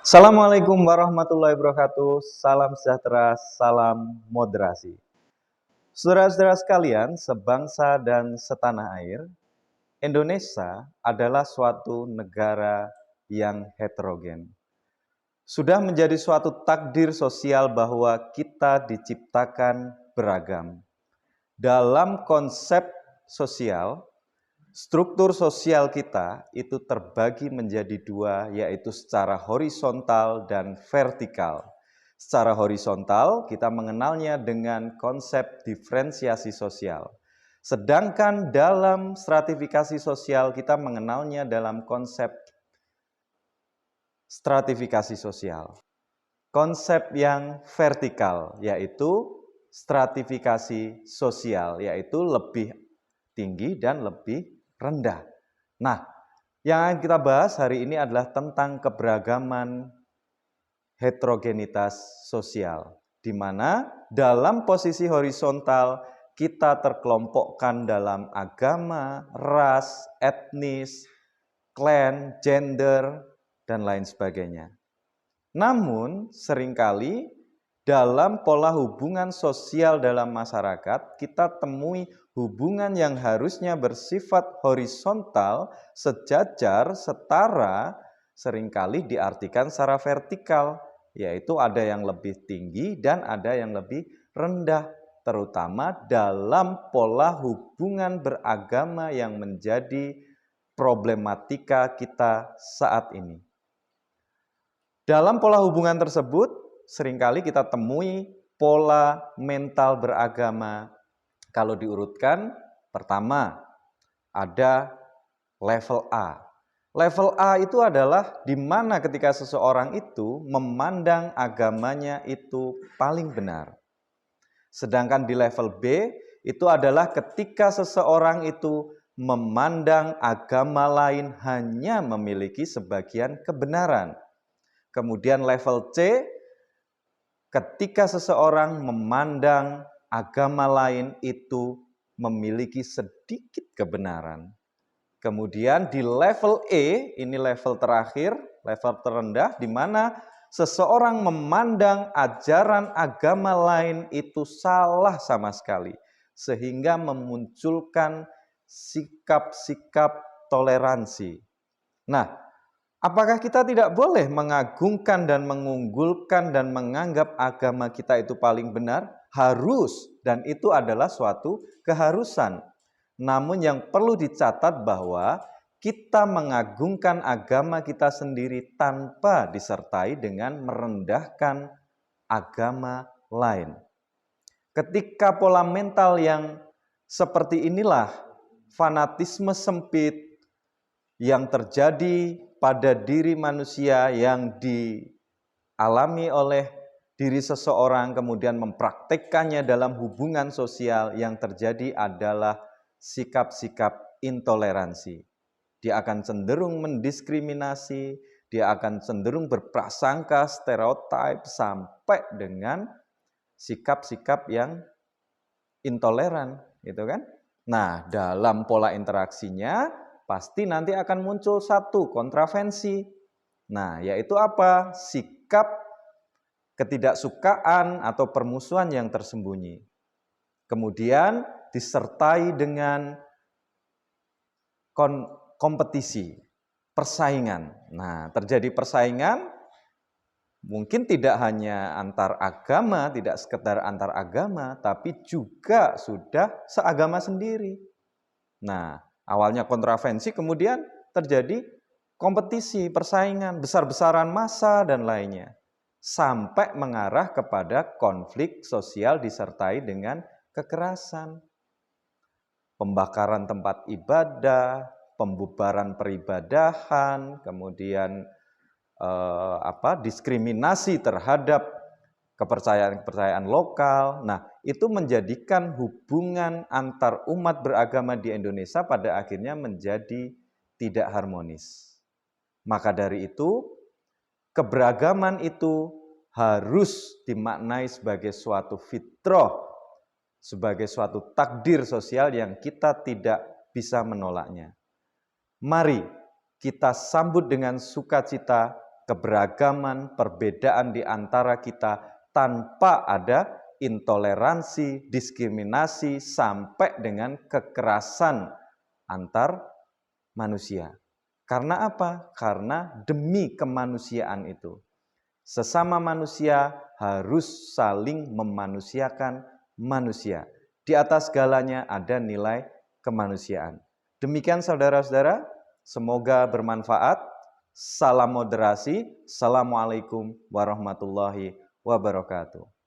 Assalamualaikum warahmatullahi wabarakatuh. Salam sejahtera, salam moderasi. Saudara-saudara sekalian, sebangsa dan setanah air, Indonesia adalah suatu negara yang heterogen. Sudah menjadi suatu takdir sosial bahwa kita diciptakan beragam. Dalam konsep sosial, struktur sosial kita itu terbagi menjadi dua, yaitu secara horizontal dan vertikal. Secara horizontal, kita mengenalnya dengan konsep diferensiasi sosial. Sedangkan dalam stratifikasi sosial, kita mengenalnya dalam konsep stratifikasi sosial. Konsep yang vertikal, yaitu stratifikasi sosial, yaitu lebih tinggi dan lebih rendah. Nah, yang kita bahas hari ini adalah tentang keberagaman heterogenitas sosial, di mana dalam posisi horizontal kita terkelompokkan dalam agama, ras, etnis, klan, gender, dan lain sebagainya. Namun, seringkali dalam pola hubungan sosial dalam masyarakat, kita temui hubungan yang harusnya bersifat horizontal, sejajar, setara, seringkali diartikan secara vertikal, yaitu ada yang lebih tinggi dan ada yang lebih rendah, terutama dalam pola hubungan beragama yang menjadi problematika kita saat ini. Dalam pola hubungan tersebut, seringkali kita temui pola mental beragama. Kalau diurutkan, pertama ada level A. Level A itu adalah di mana ketika seseorang itu memandang agamanya itu paling benar. Sedangkan di level B itu adalah ketika seseorang itu memandang agama lain hanya memiliki sebagian kebenaran. Kemudian level C, ketika seseorang memandang agama lain itu memiliki sedikit kebenaran. Kemudian di level E, ini level terakhir, level terendah, di mana seseorang memandang ajaran agama lain itu salah sama sekali, sehingga memunculkan sikap-sikap toleransi. Nah, apakah kita tidak boleh mengagungkan dan mengunggulkan dan menganggap agama kita itu paling benar? Harus, dan itu adalah suatu keharusan. Namun yang perlu dicatat bahwa kita mengagungkan agama kita sendiri tanpa disertai dengan merendahkan agama lain. Ketika pola mental yang seperti inilah, fanatisme sempit yang terjadi pada diri manusia yang dialami oleh diri seseorang, kemudian mempraktekkannya dalam hubungan sosial, yang terjadi adalah sikap-sikap intoleransi. Dia akan cenderung mendiskriminasi, dia akan cenderung berprasangka, stereotip, sampai dengan sikap-sikap yang intoleran, gitu kan? Nah, dalam pola interaksinya pasti nanti akan muncul satu kontravensi. Nah, yaitu apa? Sikap ketidaksukaan atau permusuhan yang tersembunyi. Kemudian disertai dengan kompetisi, persaingan. Nah, terjadi persaingan mungkin tidak hanya antar agama, tidak sekedar antar agama, tapi juga sudah seagama sendiri. Nah, awalnya kontravensi, kemudian terjadi kompetisi, persaingan, besar-besaran massa, dan lainnya. Sampai mengarah kepada konflik sosial disertai dengan kekerasan. Pembakaran tempat ibadah, pembubaran peribadahan, kemudian diskriminasi terhadap kepercayaan-kepercayaan lokal. Nah, itu menjadikan hubungan antar umat beragama di Indonesia pada akhirnya menjadi tidak harmonis. Maka dari itu, keberagaman itu harus dimaknai sebagai suatu fitrah, sebagai suatu takdir sosial yang kita tidak bisa menolaknya. Mari kita sambut dengan sukacita keberagaman, perbedaan di antara kita tanpa ada intoleransi, diskriminasi, sampai dengan kekerasan antar manusia. Karena apa? Karena demi kemanusiaan itu. Sesama manusia harus saling memanusiakan manusia. Di atas segalanya ada nilai kemanusiaan. Demikian saudara-saudara, semoga bermanfaat. Salam moderasi. Assalamualaikum warahmatullahi wabarakatuh.